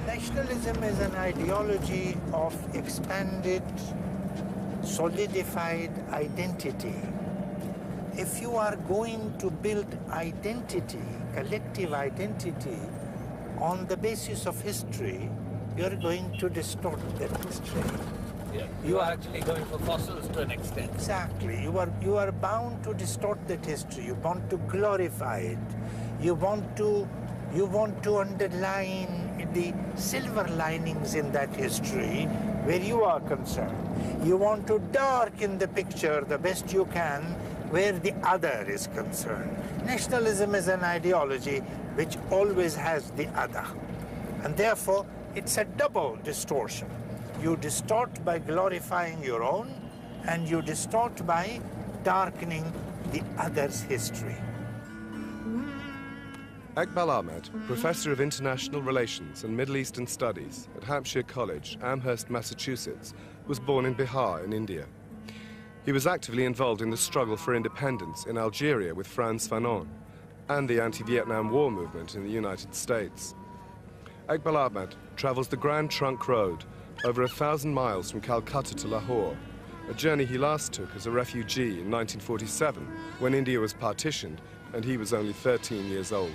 Nationalism is an ideology of expanded, solidified identity. If you are going to build identity, collective identity, on the basis of history, you're going to distort that history. Yeah, you are actually going for fossils to an extent. Exactly. You are bound to distort that history. You want to glorify it. You want to underline the silver linings in that history where you are concerned. You want to darken the picture the best you can where the other is concerned. Nationalism is an ideology which always has the other. And therefore, it's a double distortion. You distort by glorifying your own, and you distort by darkening the other's history. Eqbal Ahmad, Professor of International Relations and Middle Eastern Studies at Hampshire College, Amherst, Massachusetts, was born in Bihar in India. He was actively involved in the struggle for independence in Algeria with Frantz Fanon and the anti-Vietnam War movement in the United States. Eqbal Ahmad travels the Grand Trunk Road over 1,000 miles from Calcutta to Lahore, a journey he last took as a refugee in 1947 when India was partitioned and he was only 13 years old.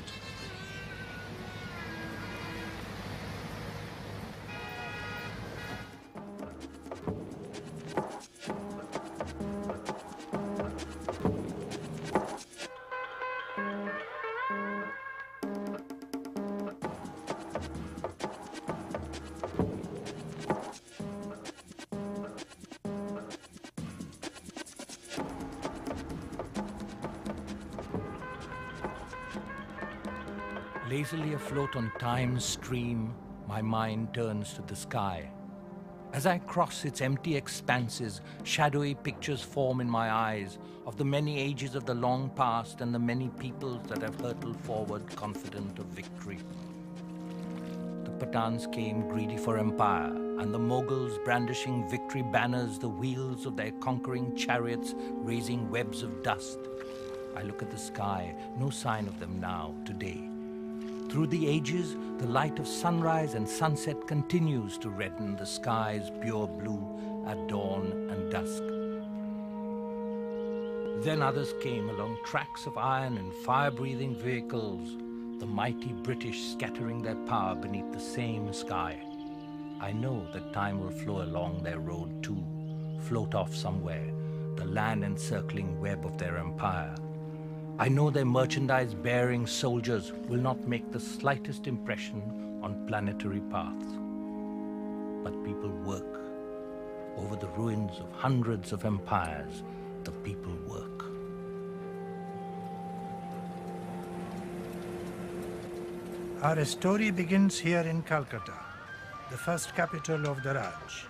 Lazily afloat on time's stream, my mind turns to the sky. As I cross its empty expanses, shadowy pictures form in my eyes of the many ages of the long past and the many peoples that have hurtled forward confident of victory. The Pathans came greedy for empire, and the Mughals brandishing victory banners, the wheels of their conquering chariots raising webs of dust. I look at the sky, no sign of them now, today. Through the ages, the light of sunrise and sunset continues to redden the sky's pure blue at dawn and dusk. Then others came along tracks of iron and fire-breathing vehicles, the mighty British scattering their power beneath the same sky. I know that time will flow along their road too, float off somewhere, the land-encircling web of their empire. I know their merchandise-bearing soldiers will not make the slightest impression on planetary paths. But people work. Over the ruins of hundreds of empires, the people work. Our story begins here in Calcutta, the first capital of the Raj.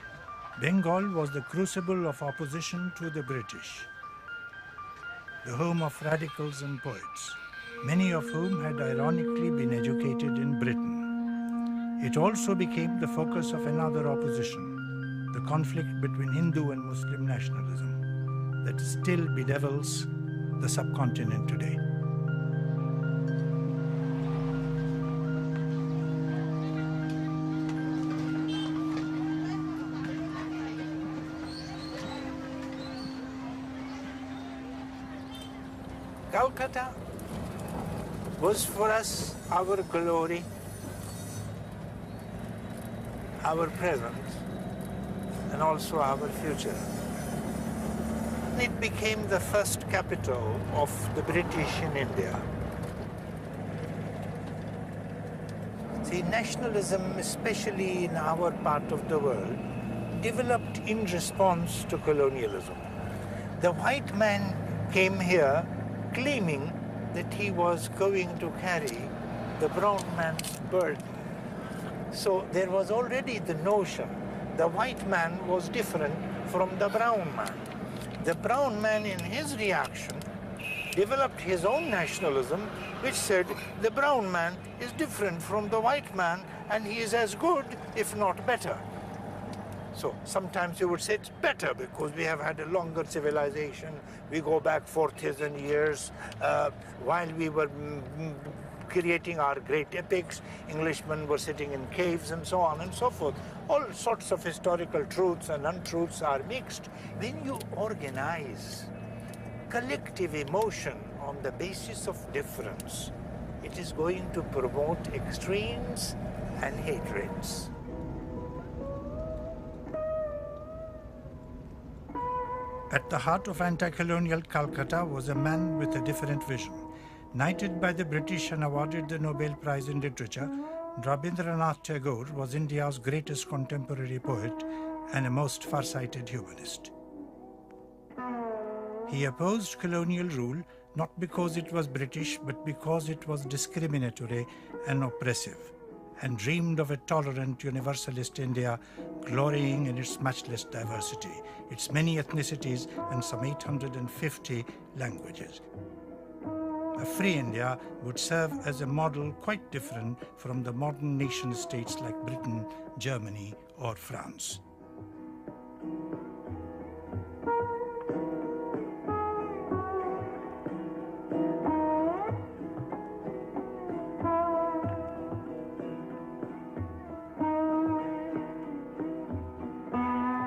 Bengal was the crucible of opposition to the British, the home of radicals and poets, many of whom had ironically been educated in Britain. It also became the focus of another opposition, the conflict between Hindu and Muslim nationalism that still bedevils the subcontinent today. Calcutta was for us our glory, our present, and also our future. It became the first capital of the British in India. See, nationalism, especially in our part of the world, developed in response to colonialism. The white man came here claiming that he was going to carry the brown man's burden. So there was already the notion the white man was different from the brown man. The brown man, in his reaction, developed his own nationalism, which said the brown man is different from the white man and he is as good, if not better. So sometimes you would say it's better because we have had a longer civilization. We go back 4,000 years. While we were creating our great epics. Englishmen were sitting in caves and so on and so forth. All sorts of historical truths and untruths are mixed. When you organize collective emotion on the basis of difference, it is going to promote extremes and hatreds. At the heart of anti-colonial Calcutta was a man with a different vision. Knighted by the British and awarded the Nobel Prize in Literature, Rabindranath Tagore was India's greatest contemporary poet and a most far-sighted humanist. He opposed colonial rule not because it was British, but because it was discriminatory and oppressive, and dreamed of a tolerant universalist India glorying in its matchless diversity, its many ethnicities and some 850 languages. A free India would serve as a model quite different from the modern nation-states like Britain, Germany, or France.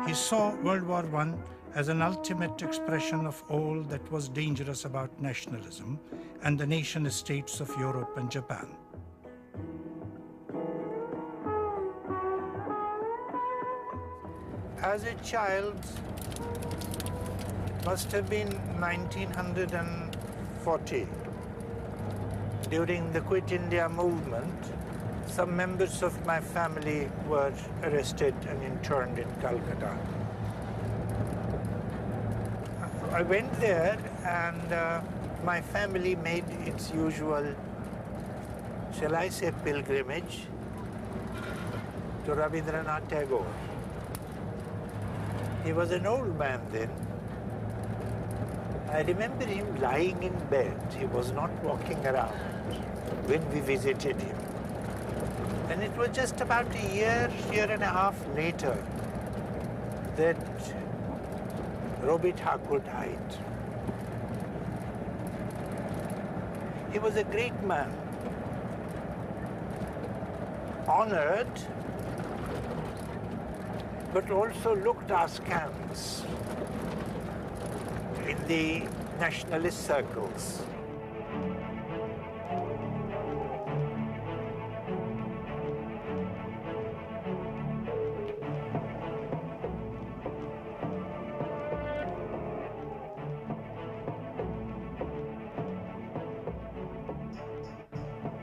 He saw World War I as an ultimate expression of all that was dangerous about nationalism and the nation-states of Europe and Japan. As a child, it must have been 1940. During the Quit India movement, some members of my family were arrested and interned in Calcutta. I went there and my family made its usual, shall I say, pilgrimage to Rabindranath Tagore. He was an old man then. I remember him lying in bed. He was not walking around when we visited him. And it was just about a year and a half later that Robi Thakur died. He was a great man, honored, but also looked askance in the nationalist circles.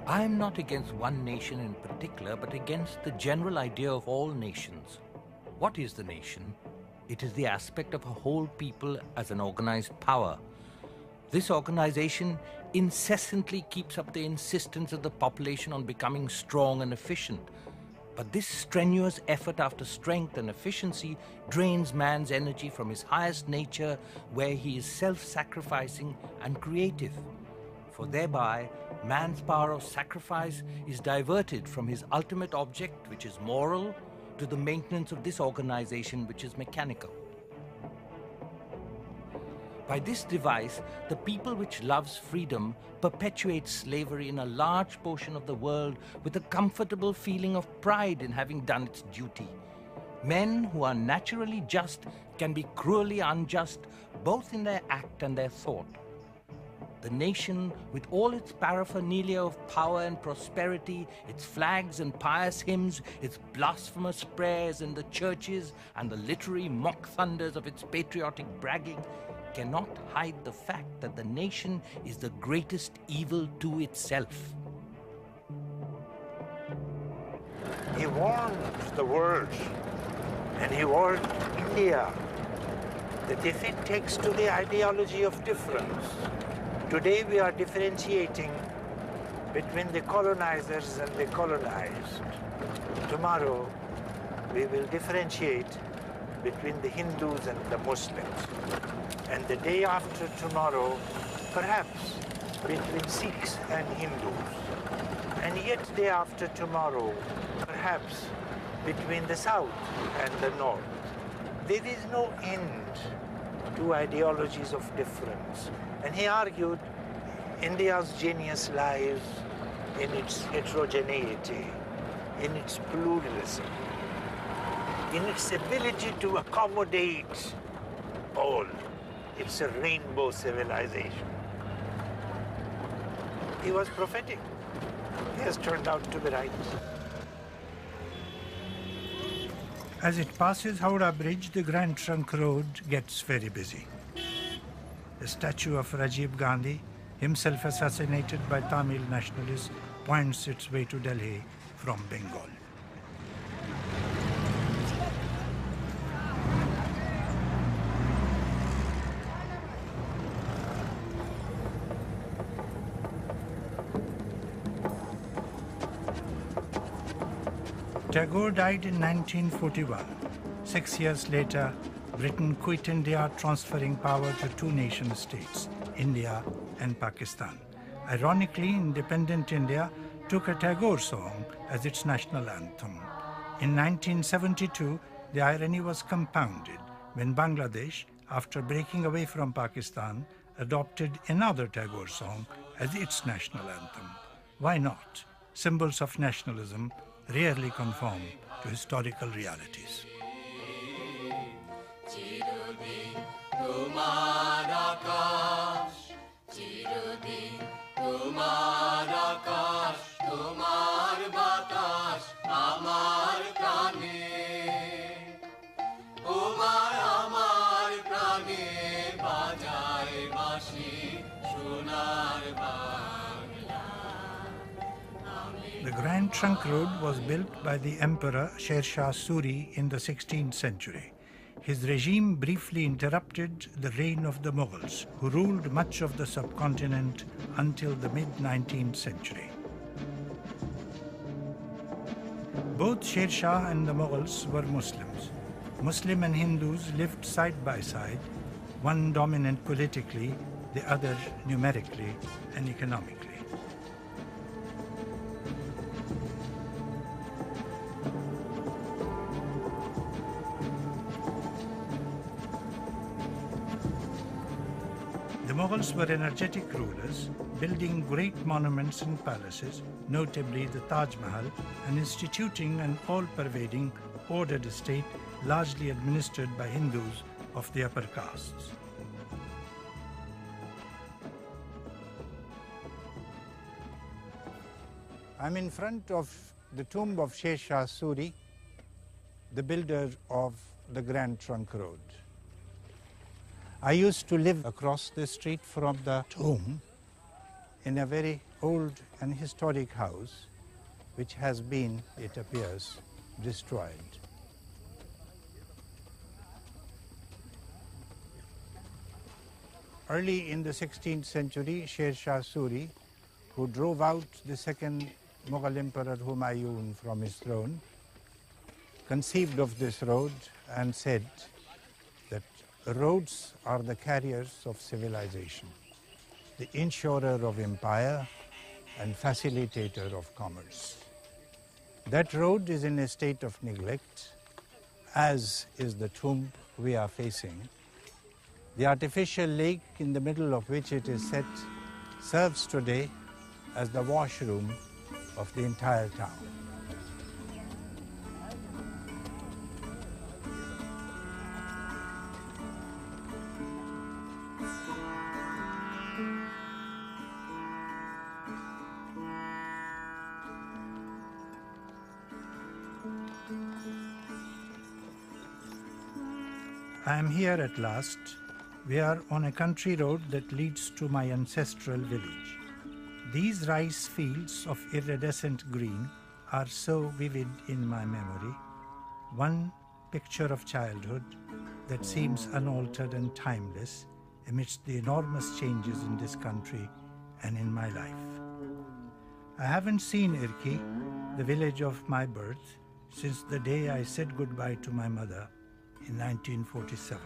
I am not against one nation in particular, but against the general idea of all nations. What is the nation? It is the aspect of a whole people as an organized power. This organization incessantly keeps up the insistence of the population on becoming strong and efficient. But this strenuous effort after strength and efficiency drains man's energy from his highest nature, where he is self-sacrificing and creative. For thereby, man's power of sacrifice is diverted from his ultimate object, which is moral, to the maintenance of this organization, which is mechanical. By this device, the people which loves freedom perpetuates slavery in a large portion of the world with a comfortable feeling of pride in having done its duty. Men who are naturally just can be cruelly unjust, both in their act and their thought. The nation, with all its paraphernalia of power and prosperity, its flags and pious hymns, its blasphemous prayers in the churches, and the literary mock thunders of its patriotic bragging, cannot hide the fact that the nation is the greatest evil to itself. He warned the world, and he warned India, that if it takes to the ideology of difference, today we are differentiating between the colonizers and the colonized. Tomorrow we will differentiate between the Hindus and the Muslims. And the day after tomorrow, perhaps between Sikhs and Hindus. And yet day after tomorrow, perhaps between the South and the North. There is no end to ideologies of difference. And he argued India's genius lies in its heterogeneity, in its pluralism, in its ability to accommodate all. It's a rainbow civilization. He was prophetic. He has turned out to be right. As it passes Howrah Bridge, the Grand Trunk Road gets very busy. The statue of Rajiv Gandhi, himself assassinated by Tamil nationalists, points its way to Delhi from Bengal. Tagore died in 1941. 6 years later, Britain quit India, transferring power to two nation-states, India and Pakistan. Ironically, independent India took a Tagore song as its national anthem. In 1972, the irony was compounded when Bangladesh, after breaking away from Pakistan, adopted another Tagore song as its national anthem. Why not? Symbols of nationalism rarely conform to historical realities. The Grand Trunk Road was built by the Emperor Sher Shah Suri in the 16th century. His regime briefly interrupted the reign of the Mughals, who ruled much of the subcontinent until the mid-19th century. Both Sher Shah and the Mughals were Muslims. Muslim and Hindus lived side by side, one dominant politically, the other numerically and economically. The Mughals were energetic rulers, building great monuments and palaces, notably the Taj Mahal, and instituting an all-pervading, ordered state largely administered by Hindus of the upper castes. I'm in front of the tomb of Sher Shah Suri, the builder of the Grand Trunk Road. I used to live across the street from the tomb in a very old and historic house, which has been, it appears, destroyed. Early in the 16th century, Sher Shah Suri, who drove out the second Mughal Emperor Humayun from his throne, conceived of this road and said that roads are the carriers of civilization, the insurer of empire and facilitator of commerce. That road is in a state of neglect, as is the tomb we are facing. The artificial lake in the middle of which it is set serves today as the washroom of the entire town. I am here at last. We are on a country road that leads to my ancestral village. These rice fields of iridescent green are so vivid in my memory. One picture of childhood that seems unaltered and timeless amidst the enormous changes in this country and in my life. I haven't seen Irki, the village of my birth, since the day I said goodbye to my mother in 1947.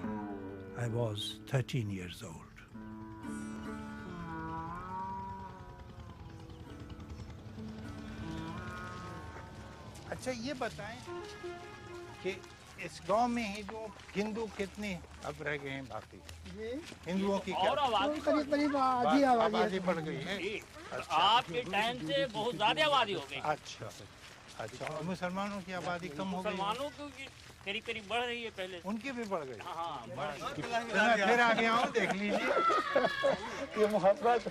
I was 13 years old. अच्छा ये बताएं कि इस गांव में हिंदू कितने अब रह गए हैं बाकी? हिंदुओं की क्या करीब आबादी बढ़ गई है? आपके टाइम से बहुत ज्यादा आबादी हो गई। अच्छा अच्छा। और मुसलमानों की आबादी कम हो गई? मुसलमानों की करीब करीब बढ़ रही है पहले। उनकी भी बढ़ गई? हाँ फिर आ गया हूँ, देख लीजिए। ये मोहब्बत।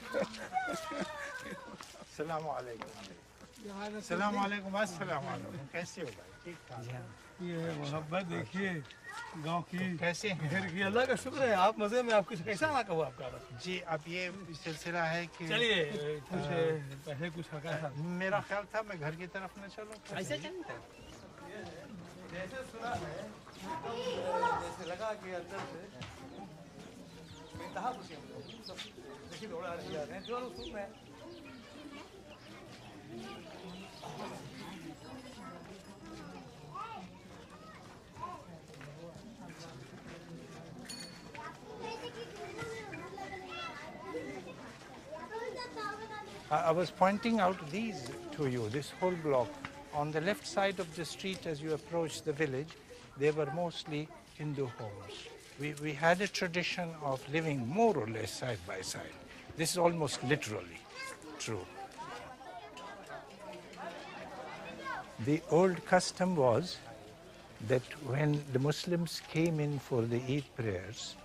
सलाम वालेकुम। सलाम वालेकुम। अस्सलाम वालेकुम। कैसे हो भाई? ठीक ठाक। ये मोहब्बत देखिए गांव की कैसे हैं? फिर की अल्लाह का शुक्र है, आप मजे में। आपको कैसा आना हुआ आपका? जी अब ये सिलसिला है कि चलिए कुछ पहले कुछ हका था। मेरा ख्याल था मैं घर की तरफ न चलूं। ऐसे जैसे सुना है जैसे लगा कि अंदर से बेतहा कुछ देखिए दौड़ा रही है जो लोग सुन रहे हैं। I was pointing out these to you, this whole block. On the left side of the street as you approach the village, they were mostly Hindu homes. We had a tradition of living more or less side by side. This is almost literally true. The old custom was that when the Muslims came in for the Eid prayers,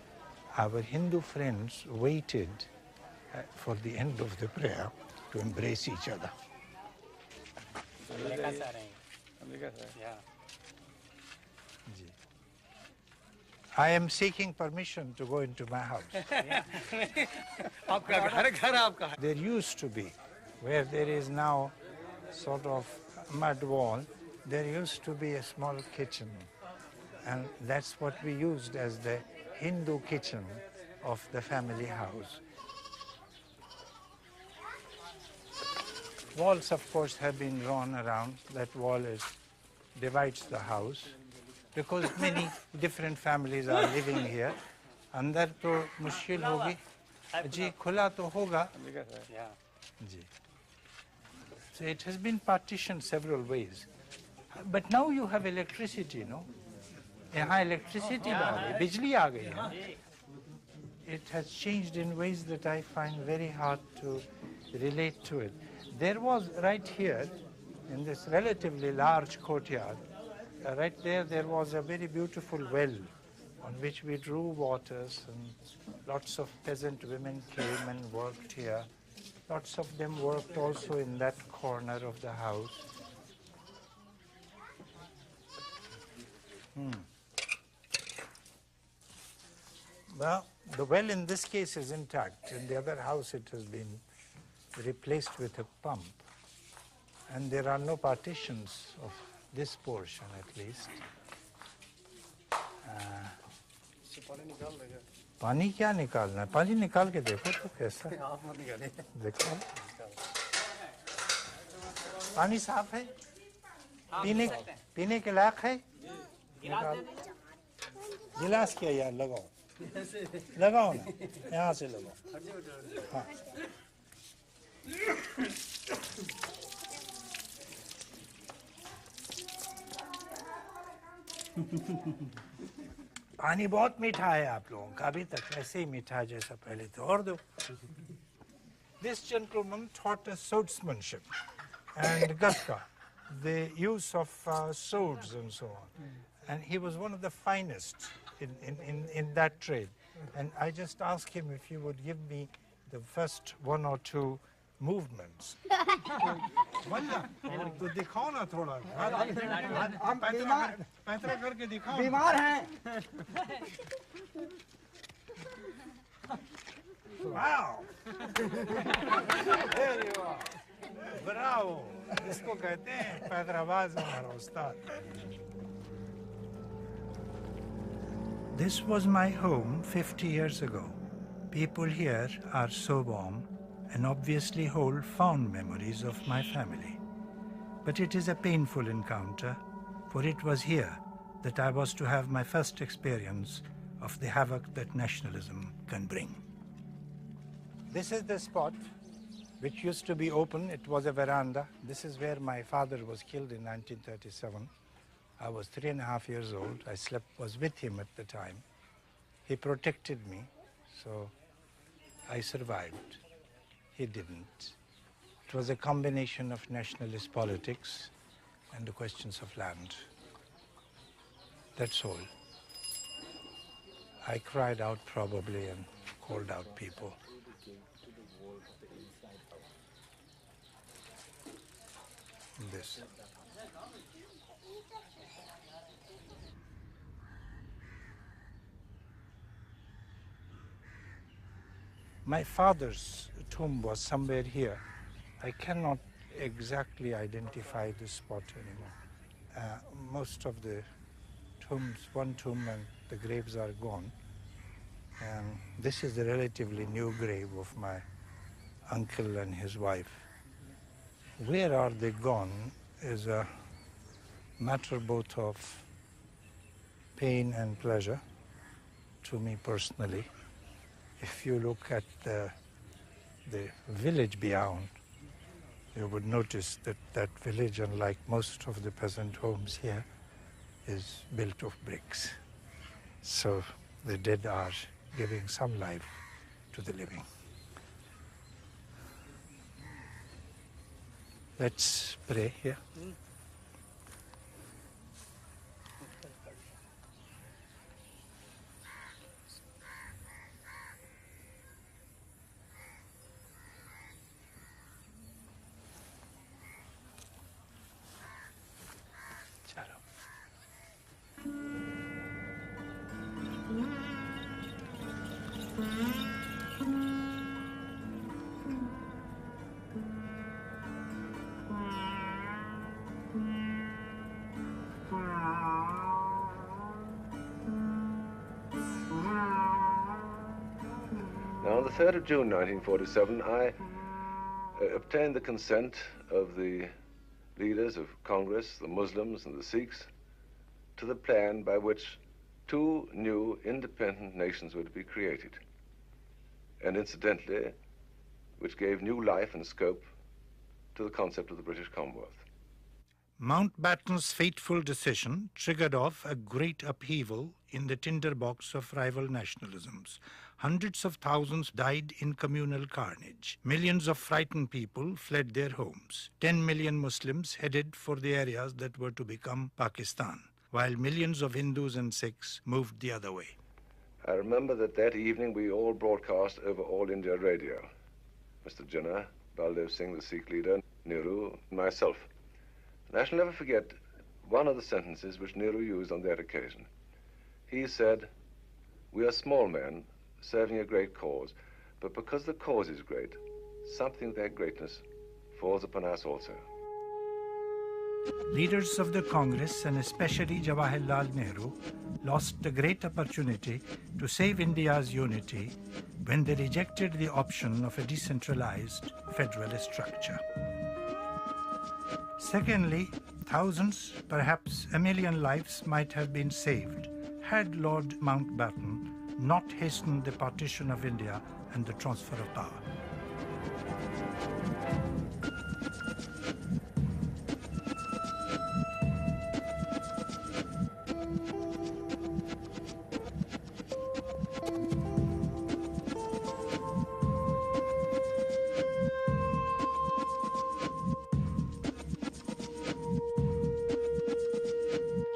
our Hindu friends waited for the end of the prayer to embrace each other. I am seeking permission to go into my house. There used to be, where there is now sort of mud wall, there used to be a small kitchen. And that's what we used as the Hindu kitchen of the family house. Walls, of course, have been drawn around. That wall divides the house because many different families are living here. अंदर तो मुश्किल होगी जी, खुला तो होगा जी. So it has been partitioned several ways. But now you have electricity, no? यहाँ electricity आ गई, बिजली आ गई है. It has changed in ways that I find very hard to relate to it. There was right here, in this relatively large courtyard, right there was a very beautiful well on which we drew waters, and lots of peasant women came and worked here. Lots of them worked also in that corner of the house. Well, the well in this case is intact. In the other house it has been replaced with a pump. And there are no partitions of this portion at least. पानी क्या निकालना है? पानी निकाल के देखो तो कैसा देखो पानी साफ है, पीने के लायक है. गिलास क्या यार, लगाओ लगाओ ना, यहाँ से लगाओ. हाँ. पानी बहुत मीठा है आप लोगों का, अभी तक ऐसे ही मीठा जैसा पहले तो. और दो. This gentleman taught us swordsmanship and gatka, the use of swords and so on. And he was one of the finest in that trade. And I just asked him if he would give me the first one or two movements. तो दिखाओ ना थोड़ा. हम पैतरा करके दिखाओ. बीमार हैं. Wow. There you are. Bravo. इसको कहते हैं पैतराबाज हमारा उस्ताद. This was my home 50 years ago. People here are so warm and obviously hold fond memories of my family. But it is a painful encounter, for it was here that I was to have my first experience of the havoc that nationalism can bring. This is the spot which used to be open. It was a veranda. This is where my father was killed in 1937. I was 3.5 years old. I was with him at the time. He protected me, so I survived. He didn't. It was a combination of nationalist politics and the questions of land. That's all. I cried out probably and called out people. This. My father's tomb was somewhere here. I cannot exactly identify the spot anymore. Most of the tombs, one tomb and the graves are gone. And this is a relatively new grave of my uncle and his wife. Where are they gone is a matter both of pain and pleasure to me personally. If you look at the village beyond, you would notice that that village, unlike most of the peasant homes here, is built of bricks. So the dead are giving some life to the living. Let's pray here. Now, on the 3rd of June 1947, I obtained the consent of the leaders of Congress, the Muslims and the Sikhs, to the plan by which 2 new independent nations were to be created, and incidentally, which gave new life and scope to the concept of the British Commonwealth. Mountbatten's fateful decision triggered off a great upheaval in the tinderbox of rival nationalisms. Hundreds of thousands died in communal carnage. Millions of frightened people fled their homes. 10 million Muslims headed for the areas that were to become Pakistan, while millions of Hindus and Sikhs moved the other way. I remember that evening we all broadcast over All India Radio. Mr. Jinnah, Baldev Singh, the Sikh leader, Nehru, and myself. And I shall never forget one of the sentences which Nehru used on that occasion. He said, "We are small men serving a great cause, but because the cause is great, something of that greatness falls upon us also." Leaders of the Congress, and especially Jawaharlal Nehru, lost a great opportunity to save India's unity when they rejected the option of a decentralized federalist structure. Secondly, thousands, perhaps 1 million lives might have been saved had Lord Mountbatten not hastened the partition of India and the transfer of power.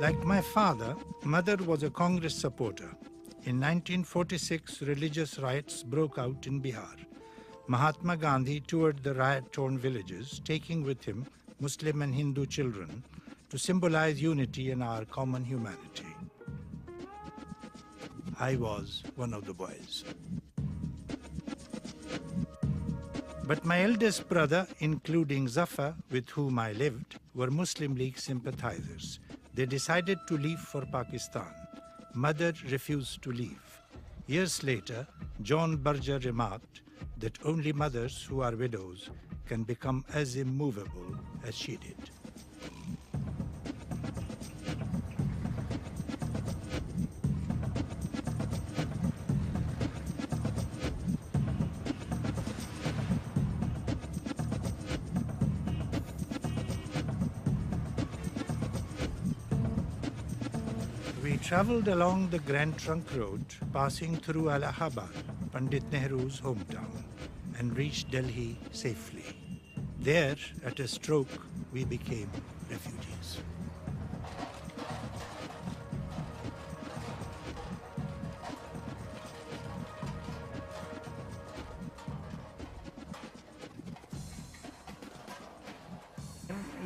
Like my father, Mother was a Congress supporter. In 1946, religious riots broke out in Bihar. Mahatma Gandhi toured the riot-torn villages, taking with him Muslim and Hindu children to symbolize unity in our common humanity. I was one of the boys. But my eldest brother, including Zafar, with whom I lived, were Muslim League sympathizers. They decided to leave for Pakistan. Mother refused to leave. Years later, John Berger remarked that only mothers who are widows can become as immovable as she did. We travelled along the Grand Trunk Road, passing through Allahabad, Pandit Nehru's hometown, and reached Delhi safely. There, at a stroke, we became refugees.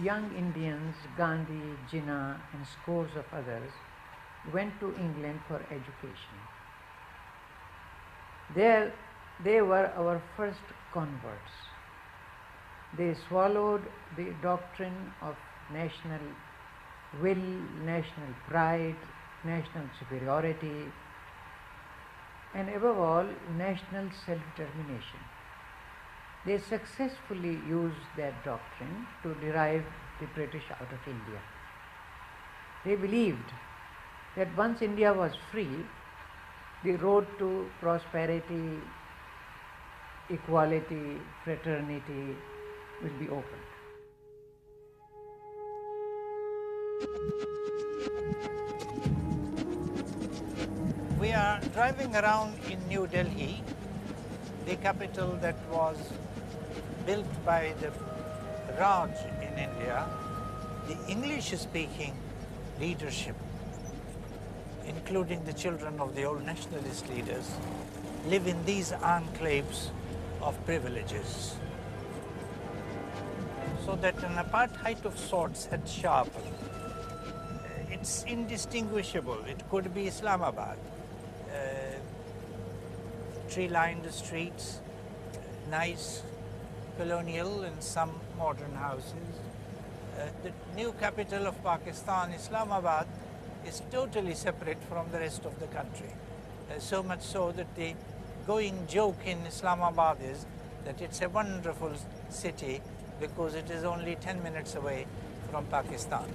Young Indians, Gandhi, Jinnah, and scores of others went to England for education. There, they were our first converts. They swallowed the doctrine of national will, national pride, national superiority, and above all, national self-determination. They successfully used that doctrine to drive the British out of India. They believed that once India was free, the road to prosperity, equality, fraternity will be opened. We are driving around in New Delhi, the capital that was built by the Raj in India. The English-speaking leadership, including the children of the old nationalist leaders, live in these enclaves of privileges. So that an apartheid of sorts had sharpened. It's indistinguishable. It could be Islamabad. Tree-lined streets, nice colonial and some modern houses. The new capital of Pakistan, Islamabad, is totally separate from the rest of the country. So much so that the going joke in Islamabad is that it's a wonderful city because it is only 10 minutes away from Pakistan.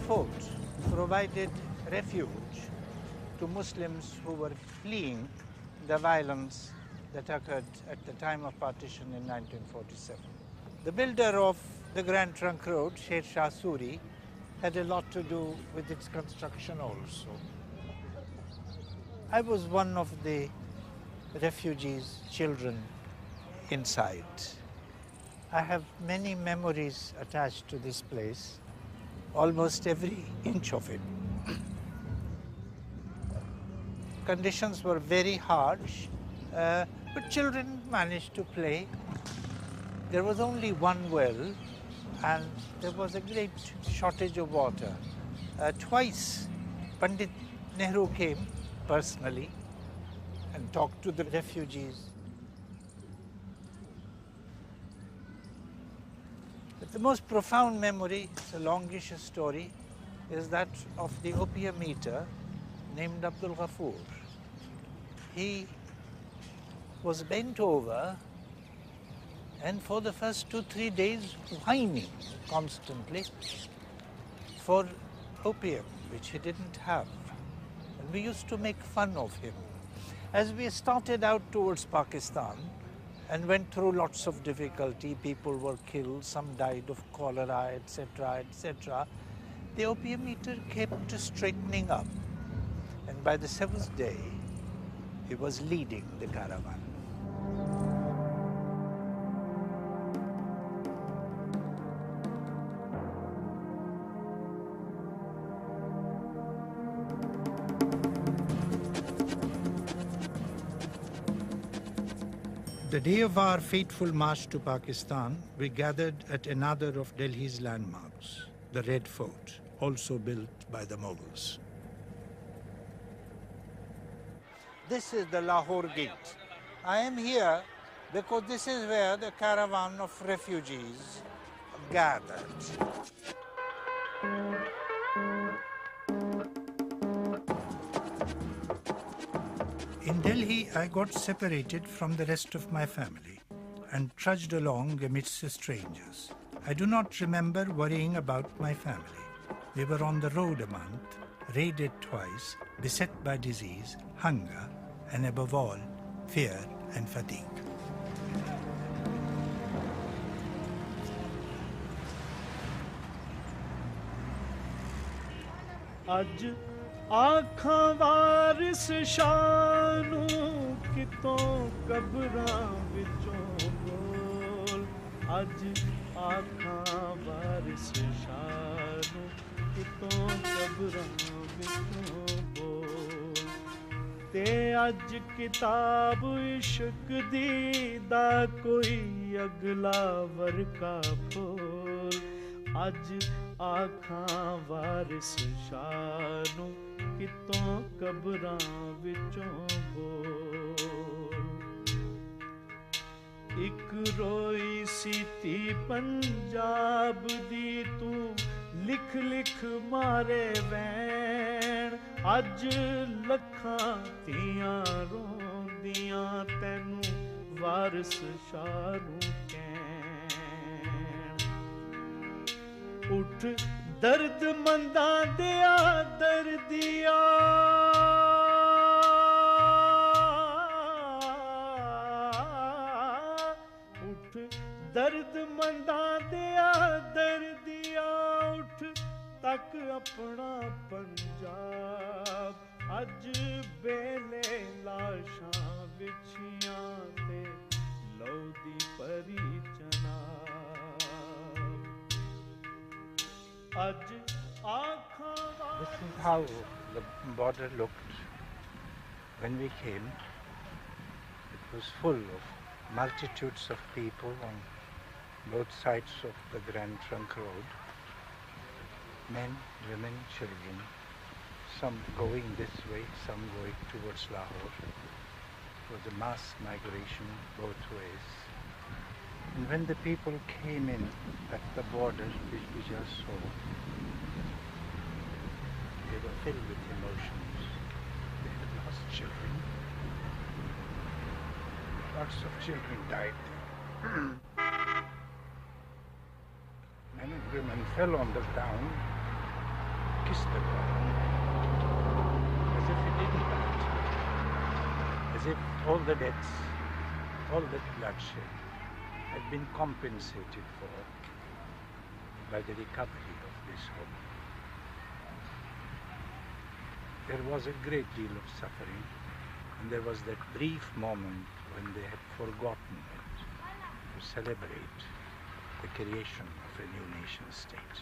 Fort provided refuge to Muslims who were fleeing the violence that occurred at the time of partition in 1947. The builder of the Grand Trunk Road, Sher Shah Suri, had a lot to do with its construction also. I was one of the refugees' children inside. I have many memories attached to this place. Almost every inch of it. Conditions were very harsh, but children managed to play. There was only one well, and there was a great shortage of water. Twice, Pandit Nehru came personally and talked to the refugees. The most profound memory, it's a longish story, is that of the opium eater named Abdul Ghafoor. He was bent over and for the first 2-3 days whining constantly for opium, which he didn't have. And we used to make fun of him. As we started out towards Pakistan, and went through lots of difficulty. People were killed, some died of cholera, etc., etc. The opium eater kept straightening up. And by the 7th day, he was leading the caravan. The day of our fateful march to Pakistan, we gathered at another of Delhi's landmarks, the Red Fort, also built by the Mughals. This is the Lahore Gate. I am here because this is where the caravan of refugees gathered. In Delhi, I got separated from the rest of my family and trudged along amidst the strangers. I do not remember worrying about my family. We were on the road a month, raided twice, beset by disease, hunger, and above all, fear and fatigue. ਅੱਜ ਆਖਾਂ ਵਾਰਿਸ ਸ਼ਾਹ ਨੂੰ ਕਿਤੋਂ ਕਬਰਾਂ ਵਿੱਚੋਂ ਬੋਲ ਅੱਜ ਆਖਾਂ ਵਾਰਿਸ ਸ਼ਾਹ ਨੂੰ ਕਿਤੋਂ ਕਬਰਾਂ ਵਿੱਚੋਂ ਬੋਲ ਤੇ ਅੱਜ ਕਿਤਾਬ ਇਸ਼ਕ ਦੀ ਦਾ ਕੋਈ ਅਗਲਾ ਵਰਕਾ ਫੋਲ ਅੱਜ ਆਖਾਂ ਵਾਰਿਸ ਸ਼ਾਹ ਨੂੰ ਕਿਤੋਂ ਕਬਰਾਂ ਵਿੱਚੋਂ ਬੋਲ ਇੱਕ ਰੋਈ ਸੀ ਧੀ ਪੰਜਾਬ ਦੀ ਤੂੰ ਲਿਖ ਲਿਖ ਮਾਰੇ ਵੈਣ ਅੱਜ ਲੱਖਾਂ ਧੀਆਂ ਰੋਂਦੀਆਂ ਤੈਨੂੰ ਵਾਰਿਸ ਸ਼ਾਹ ਨੂੰ ਉੱਠ ਦਰਦ ਮੰਦਾਂ ਦਿਆ ਦਰਦੀਆ ਉੱਠ ਦਰਦ ਮੰਦਾਂ ਦਿਆ ਦਰਦੀਆ ਉੱਠ ਤੱਕ ਆਪਣਾ ਪੰਜਾਬ ਅੱਜ ਬੇਲੇ ਲਾਸ਼ਾਂ ਵਿਛੀਆਂ ਤੇ ਲਹੂ ਦੀ ਪਰੀ This is how the border looked when we came. It was full of multitudes of people on both sides of the Grand Trunk Road. Men, women, children, some going this way, some going towards Lahore. It was a mass migration both ways. And when the people came in at the border, which we just saw, they were filled with emotions. They had lost children. Lots of children died there. Men and women fell on the ground, kissed the ground, as if it didn't matter. As if all the deaths, all the bloodshed had been compensated for by the recovery of this home. There was a great deal of suffering, and there was that brief moment when they had forgotten it to celebrate the creation of a new nation state.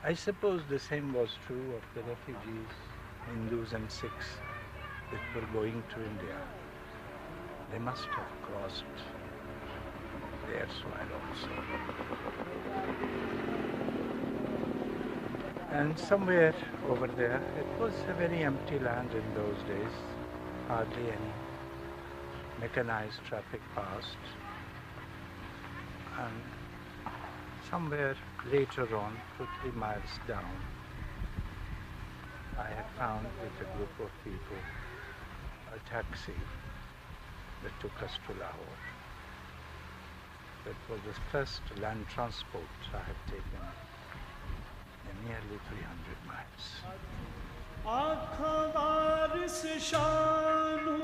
I suppose the same was true of the refugees, Hindus and Sikhs that were going to India. They must have crossed their soil also. And somewhere over there, it was a very empty land in those days, hardly any mechanized traffic passed. And somewhere later on, 2-3 miles down, I had found with a group of people a taxi that took us to Lahore. That was the first land transport I had taken in nearly 300 miles. ਆਖਾਂ ਵਾਰਿਸ ਸ਼ਾਹ ਨੂੰ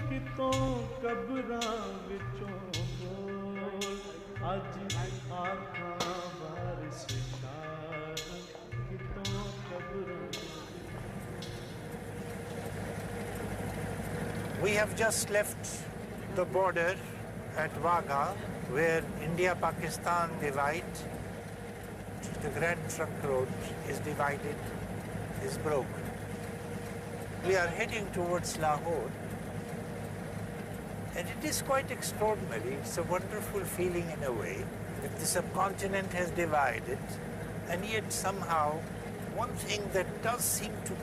ਕਿਤੋਂ ਕਬਰਾਂ ਵਿੱਚੋਂ ਬੋਲ ਅੱਜ ਆਖਾਂ ਵਾਰਿਸ ਸ਼ਾਹ ਨੂੰ ਕਿਤੋਂ ਕਬਰਾਂ We have just left the border at Wagha, where India-Pakistan divide. The Grand Trunk Road is divided, is broken. We are heading towards Lahore, and it is quite extraordinary. It's a wonderful feeling in a way that the subcontinent has divided, and yet somehow one thing that does seem to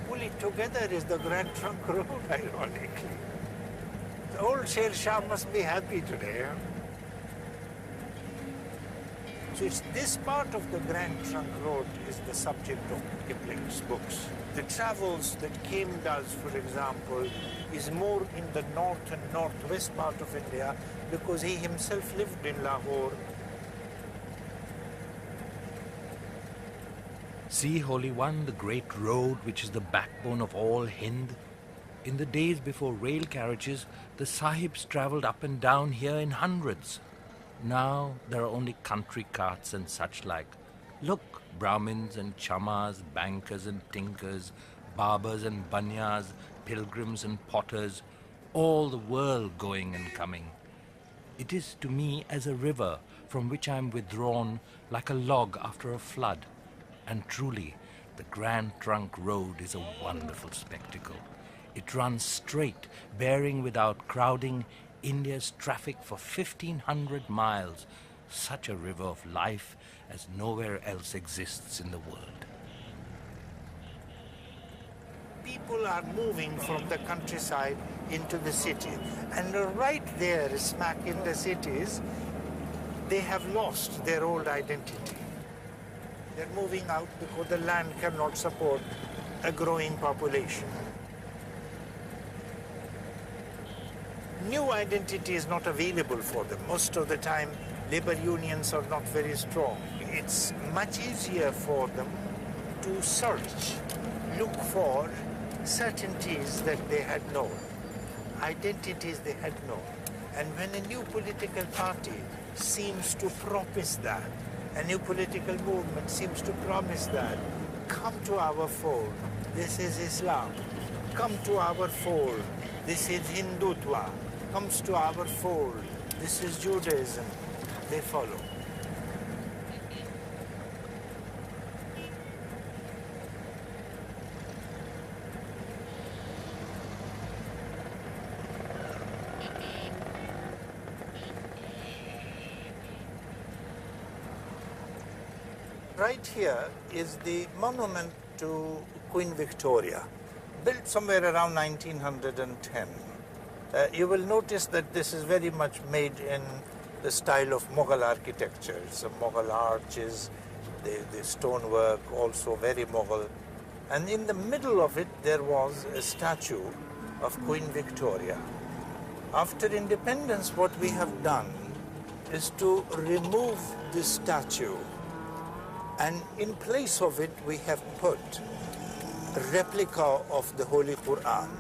pull it together is the Grand Trunk Road, ironically. The old Sher Shah must be happy today. Huh? So it's this part of the Grand Trunk Road is the subject of Kipling's books. The travels that Kim does, for example, is more in the north and northwest part of India because he himself lived in Lahore. See, Holy One, the great road which is the backbone of all Hind. In the days before rail carriages, the sahibs travelled up and down here in hundreds. Now there are only country carts and such like. Look, Brahmins and Chamas, bankers and tinkers, barbers and banyas, pilgrims and potters, all the world going and coming. It is to me as a river from which I am withdrawn like a log after a flood. And truly, the Grand Trunk Road is a wonderful spectacle. It runs straight, bearing without crowding India's traffic for 1,500 miles. Such a river of life as nowhere else exists in the world. People are moving from the countryside into the city. And right there, smack in the cities, they have lost their old identity. They're moving out because the land cannot support a growing population. New identity is not available for them. Most of the time, labor unions are not very strong. It's much easier for them to search, look for certainties that they had known, identities they had known. And when a new political party seems to promise that, a new political movement seems to promise that, come to our fold, this is Islam. Come to our fold, this is Hindutva. Comes to our fold, this is Judaism. They follow. Right here is the monument to Queen Victoria, built somewhere around 1910. You will notice that this is very much made in the style of Mughal architecture. Some Mughal arches, the stonework also very Mughal. And in the middle of it there was a statue of Queen Victoria. After independence, what we have done is to remove this statue, and in place of it we have put a replica of the Holy Quran.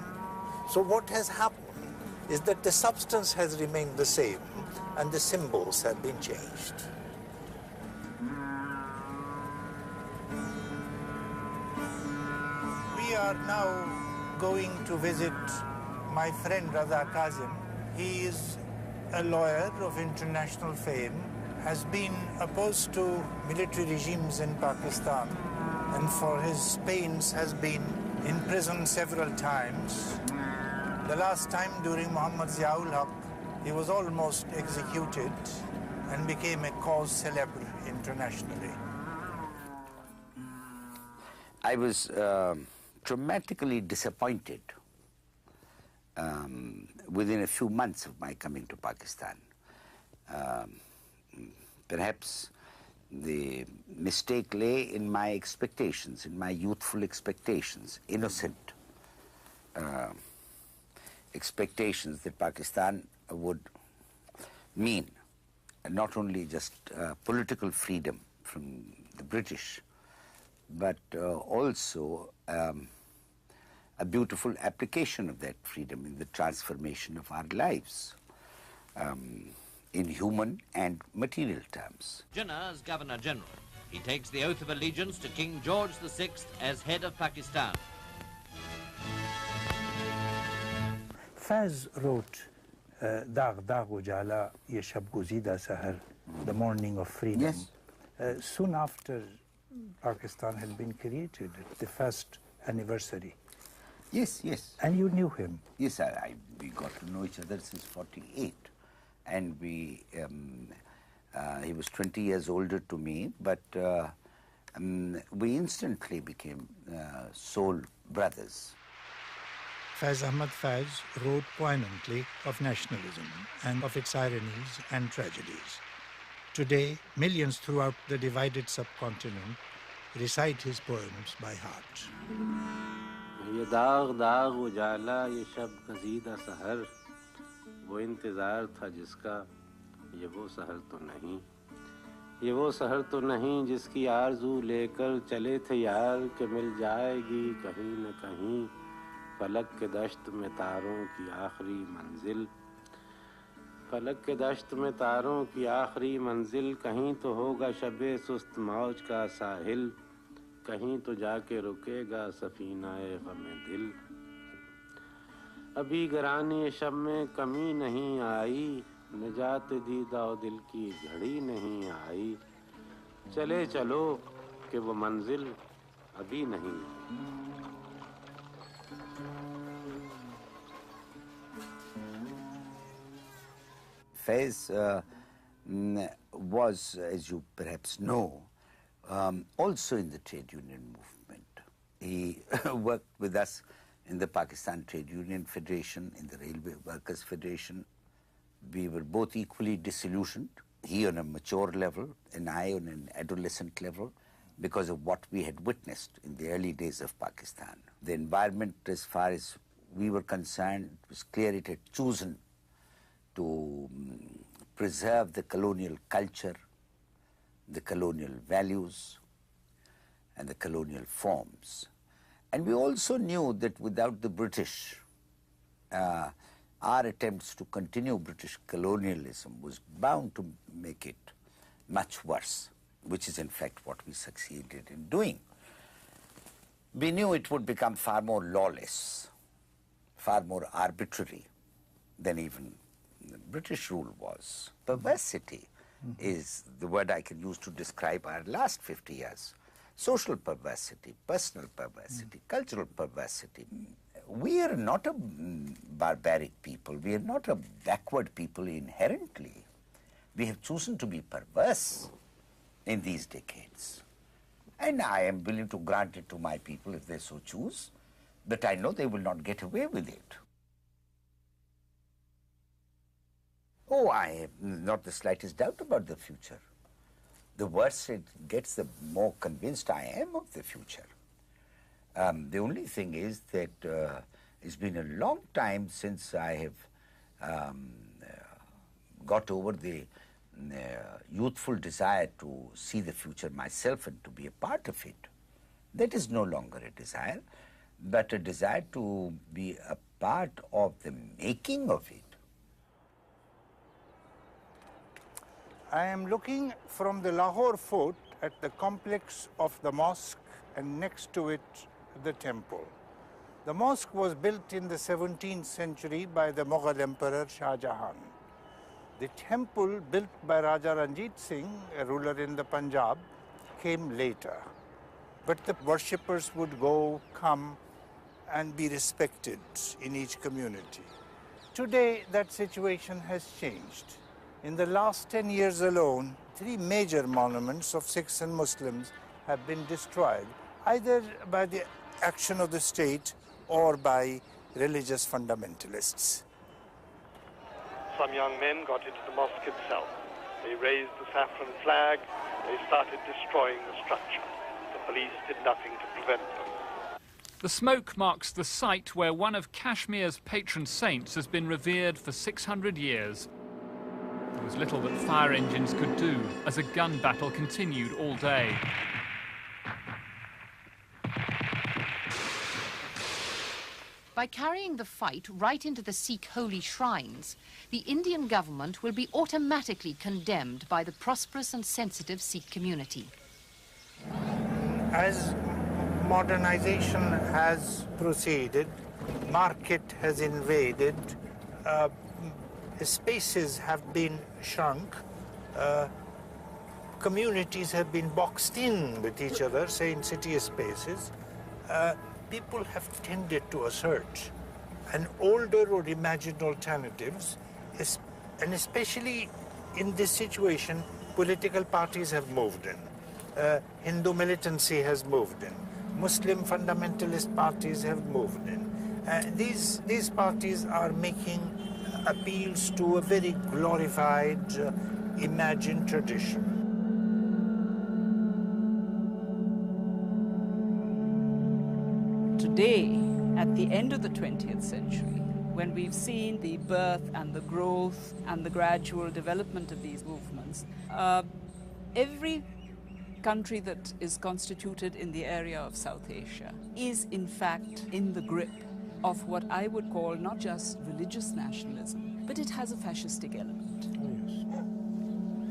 So what has happened is that the substance has remained the same and the symbols have been changed. We are now going to visit my friend Raza Kazim. He is a lawyer of international fame, has been opposed to military regimes in Pakistan, and for his pains has been in prison several times. The last time during Muhammad Ziaul Haq, he was almost executed and became a cause célèbre internationally. I was dramatically disappointed within a few months of my coming to Pakistan. Perhaps the mistake lay in my expectations, in my youthful expectations, innocent expectations that Pakistan would mean not only just political freedom from the British, but also a beautiful application of that freedom in the transformation of our lives in human and material terms. Jinnah as Governor General. He takes the oath of allegiance to King George VI as head of Pakistan. Faz wrote Dagh Dagh Ujala Ye Shab Guzida Sahar, the morning of freedom. Yes. Soon after Pakistan had been created, the first anniversary. Yes, yes. And you knew him? Yes, we got to know each other since 48. And he was 20 years older to me, but we instantly became soul brothers. Faiz Ahmad Faiz wrote poignantly of nationalism and of its ironies and tragedies. Today, millions throughout the divided subcontinent recite his poems by heart. ये दाग दाग उजाला ये शब गजीदा सहर वो इंतज़ार था जिसका ये वो सहर तो नहीं ये वो सहर तो नहीं जिसकी आरज़ू लेकर चले थे यार कि मिल जाएगी कहीं न कहीं फलक के दश्त में तारों की आखिरी मंजिल फलक के दश्त में तारों की आखिरी मंजिल कहीं तो होगा शबे सुस्त मौज का साहिल कहीं तो जाके रुकेगा सफीनाए ग़मे दिल अभी गरानी शब में कमी नहीं आई निजात दीदा दिल की घड़ी नहीं आई चले चलो कि वो मंजिल अभी नहीं Faiz was, as you perhaps know, also in the trade union movement. He worked with us in the Pakistan Trade Union Federation, in the Railway Workers Federation. We were both equally disillusioned, he on a mature level and I on an adolescent level, because of what we had witnessed in the early days of Pakistan. The environment, as far as we were concerned, it was clear it had chosen to preserve the colonial culture, the colonial values, and the colonial forms. And we also knew that without the British, our attempts to continue British colonialism was bound to make it much worse, which is in fact what we succeeded in doing. We knew it would become far more lawless, far more arbitrary than even the British rule was. Perversity is the word I can use to describe our last 50 years. Social perversity, personal perversity, cultural perversity. We are not a barbaric people. We are not a backward people inherently. We have chosen to be perverse in these decades. And I am willing to grant it to my people if they so choose, but I know they will not get away with it. Oh, I have not the slightest doubt about the future. The worse it gets, the more convinced I am of the future. The only thing is that it's been a long time since I have got over the youthful desire to see the future myself and to be a part of it. That is no longer a desire, but a desire to be a part of the making of it. I am looking from the Lahore fort at the complex of the mosque and next to it the temple. The mosque was built in the 17th century by the Mughal Emperor Shah Jahan. The temple built by Raja Ranjit Singh, a ruler in the Punjab, came later. But the worshippers would go, come and be respected in each community. Today that situation has changed. In the last 10 years alone, 3 major monuments of Sikhs and Muslims have been destroyed, either by the action of the state or by religious fundamentalists. Some young men got into the mosque itself. They raised the saffron flag. They started destroying the structure. The police did nothing to prevent them. The smoke marks the site where one of Kashmir's patron saints has been revered for 600 years. There was little that fire engines could do as a gun battle continued all day. By carrying the fight right into the Sikh holy shrines, the Indian government will be automatically condemned by the prosperous and sensitive Sikh community. As modernization has proceeded, market has invaded, spaces have been shrunk, communities have been boxed in with each other, say in city spaces. People have tended to assert an older or imagined alternatives, and especially in this situation, political parties have moved in. Hindu militancy has moved in. Muslim fundamentalist parties have moved in. These parties are making appeals to a very glorified imagined tradition. Today, at the end of the 20th century, when we've seen the birth and the growth and the gradual development of these movements, every country that is constituted in the area of South Asia is in fact in the grip of what I would call not just religious nationalism, but it has a fascistic element.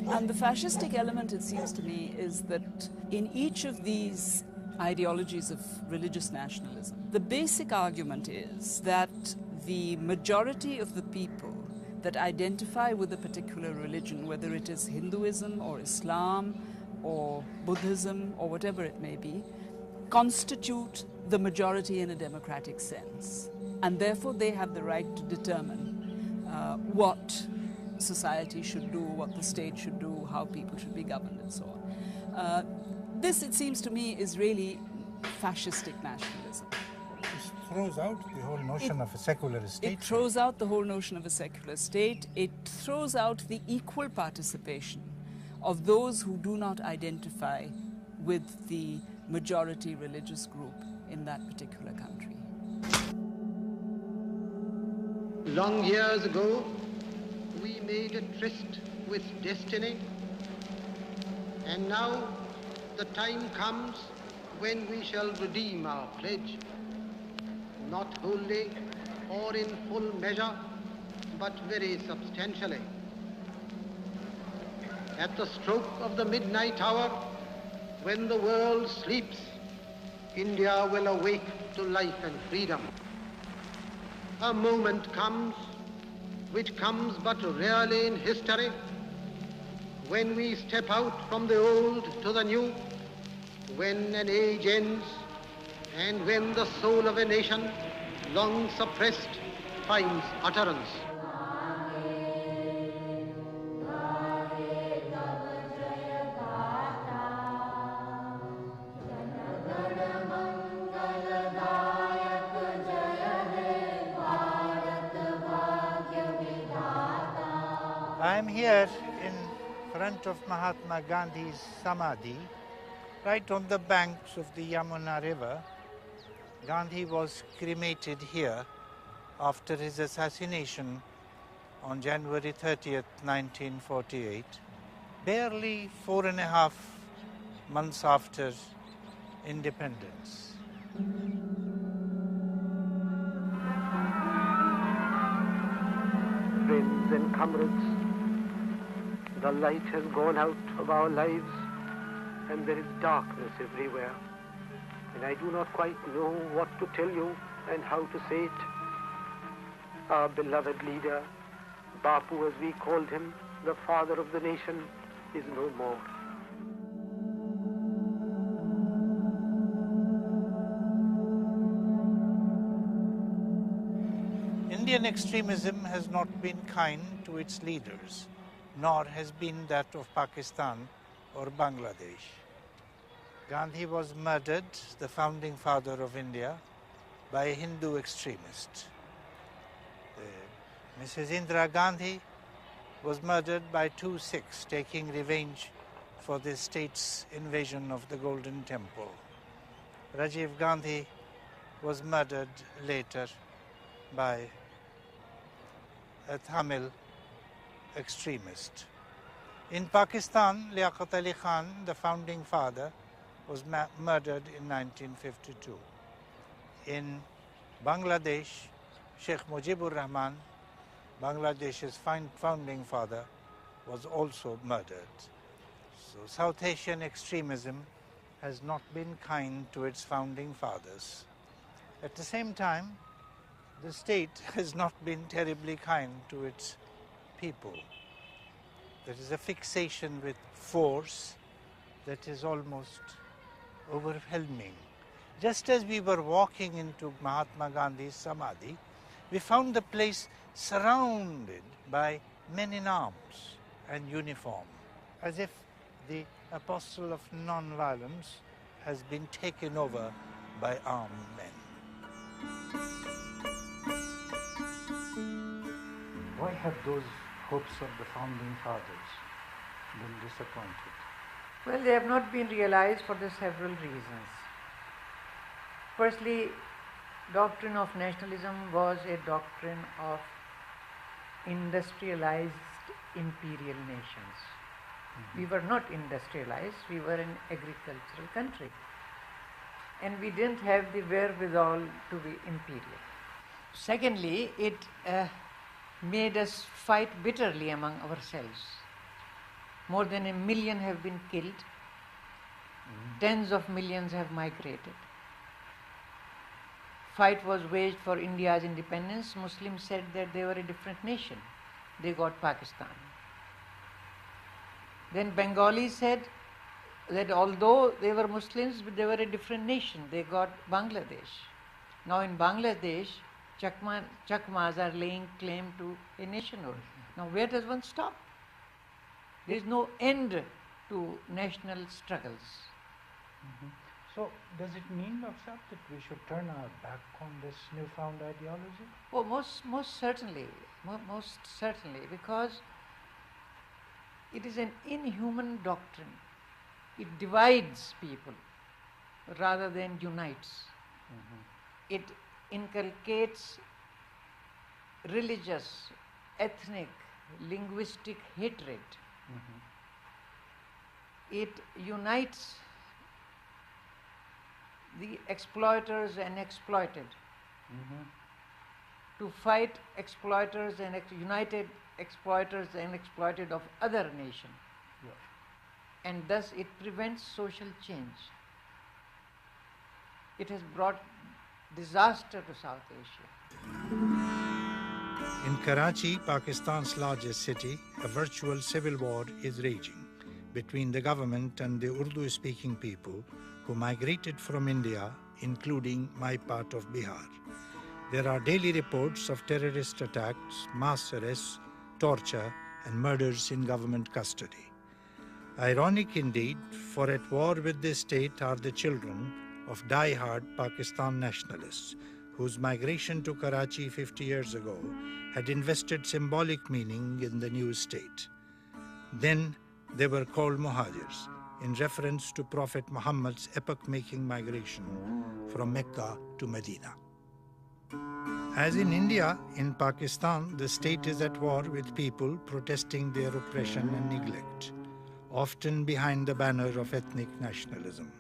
And the fascistic element, it seems to me, is that in each of these ideologies of religious nationalism, the basic argument is that the majority of the people that identify with a particular religion, whether it is Hinduism or Islam or Buddhism or whatever it may be, constitute the majority in a democratic sense. And therefore they have the right to determine what society should do, what the state should do, how people should be governed, and so on. This, it seems to me, is really fascistic nationalism. It throws out the whole notion of a secular state. It throws out the whole notion of a secular state. It throws out the equal participation of those who do not identify with the majority religious group in that particular country. Long years ago, we made a tryst with destiny, and now the time comes when we shall redeem our pledge, not wholly or in full measure, but very substantially. At the stroke of the midnight hour, when the world sleeps, India will awake to life and freedom. A moment comes, which comes but rarely in history, when we step out from the old to the new, when an age ends, and when the soul of a nation, long suppressed, finds utterance. I am here in front of Mahatma Gandhi's Samadhi, right on the banks of the Yamuna River. Gandhi was cremated here after his assassination on January 30th, 1948, barely 4.5 months after independence. Friends and comrades, the light has gone out of our lives, and there is darkness everywhere. And I do not quite know what to tell you and how to say it. Our beloved leader, Bapu as we called him, the father of the nation, is no more. Indian extremism has not been kind to its leaders, nor has been that of Pakistan or Bangladesh. Gandhi was murdered, the founding father of India, by a Hindu extremist. Mrs. Indira Gandhi was murdered by 2 Sikhs taking revenge for the state's invasion of the Golden Temple. Rajiv Gandhi was murdered later by a Tamil extremist. In Pakistan, Liaquat Ali Khan, the founding father, was murdered in 1952. In Bangladesh, Sheikh Mujibur Rahman, Bangladesh's founding father, was also murdered. So South Asian extremism has not been kind to its founding fathers. At the same time, the state has not been terribly kind to its people. There is a fixation with force that is almost overwhelming. Just as we were walking into Mahatma Gandhi's Samadhi, we found the place surrounded by men in arms and uniform, as if the apostle of non-violence has been taken over by armed men. Why have those hopes of the founding fathers been disappointed? Well, they have not been realized for the several reasons. Firstly, doctrine of nationalism was a doctrine of industrialized imperial nations. We were not industrialized, we were an agricultural country. And we didn't have the wherewithal to be imperial. Secondly, it made us fight bitterly among ourselves. More than 1 million have been killed. Tens of millions have migrated. Fight was waged for India's independence. Muslims said that they were a different nation. They got Pakistan. Then Bengalis said that although they were Muslims, but they were a different nation. They got Bangladesh. Now in Bangladesh, Chakmas are laying claim to a nationhood. Now where does one stop? There is no end to national struggles. So does it mean, Dr. Saab, that we should turn our back on this newfound ideology? Oh, most certainly, because it is an inhuman doctrine. It divides people rather than unites. It inculcates religious, ethnic, linguistic hatred. It unites the exploiters and exploited to fight exploiters and united exploiters and exploited of other nation. And thus it prevents social change. It has brought disaster to South Asia. In Karachi, Pakistan's largest city, a virtual civil war is raging between the government and the Urdu-speaking people who migrated from India, including my part of Bihar. There are daily reports of terrorist attacks, mass arrests, torture, and murders in government custody. Ironic indeed, for at war with the state are the children of die-hard Pakistan nationalists, whose migration to Karachi 50 years ago had invested symbolic meaning in the new state. Then they were called Muhajirs, in reference to Prophet Muhammad's epoch-making migration from Mecca to Medina. As in India, in Pakistan, the state is at war with people protesting their oppression and neglect, often behind the banner of ethnic nationalism.